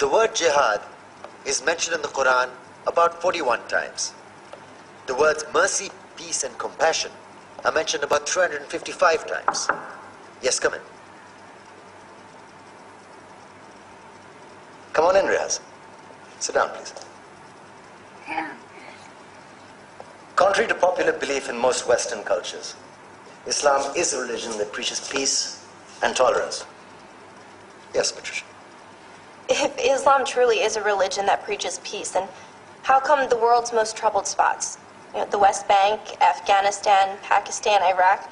The word jihad is mentioned in the Quran about 41 times. The words mercy, peace, and compassion are mentioned about 355 times. Yes, come in. Come on in, Riaz. Sit down, please. Contrary to popular belief in most Western cultures, Islam is a religion that preaches peace and tolerance. Yes, Patricia. If Islam truly is a religion that preaches peace, then how come the world's most troubled spots, the West Bank, Afghanistan, Pakistan, Iraq,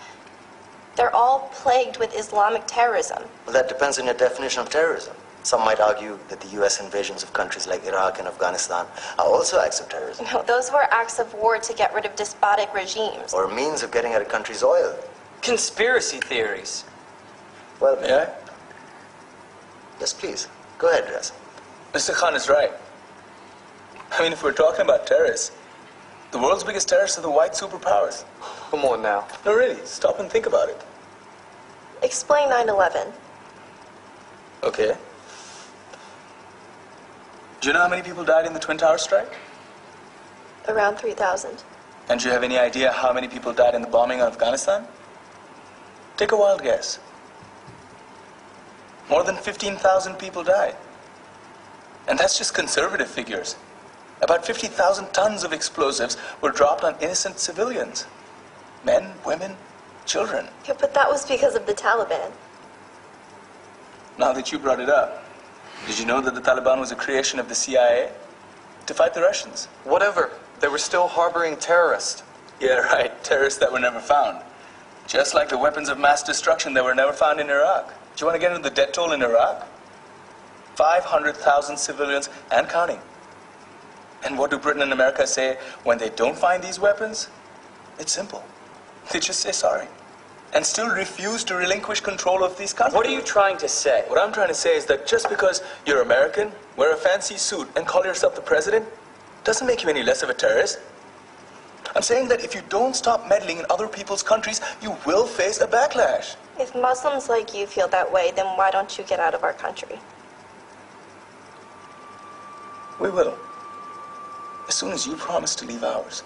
they're all plagued with Islamic terrorism? Well, that depends on your definition of terrorism. Some might argue that the U.S. invasions of countries like Iraq and Afghanistan are also acts of terrorism. No, those were acts of war to get rid of despotic regimes. Or a means of getting at a country's oil. Conspiracy theories. Well, May I? Yes, please. Go ahead, Riaz. Mr. Khan is right. I mean, if we're talking about terrorists, the world's biggest terrorists are the white superpowers. Come on now. No, really, stop and think about it. Explain 9/11. Okay. Do you know how many people died in the Twin Towers strike? Around 3,000. And do you have any idea how many people died in the bombing of Afghanistan? Take a wild guess. More than 15,000 people died. And that's just conservative figures. About 50,000 tons of explosives were dropped on innocent civilians. Men, women, children. Yeah, but that was because of the Taliban. Now that you brought it up, did you know that the Taliban was a creation of the CIA to fight the Russians? Whatever. They were still harboring terrorists. Yeah, right. Terrorists that were never found. Just like the weapons of mass destruction that were never found in Iraq. Do you want to get into the death toll in Iraq? 500,000 civilians and counting. And what do Britain and America say when they don't find these weapons? It's simple. They just say sorry. And still refuse to relinquish control of these countries. What are you trying to say? What I'm trying to say is that just because you're American, wear a fancy suit, and call yourself the president, doesn't make you any less of a terrorist. I'm saying that if you don't stop meddling in other people's countries, you will face a backlash. If Muslims like you feel that way, then why don't you get out of our country? We will. As soon as you promise to leave ours.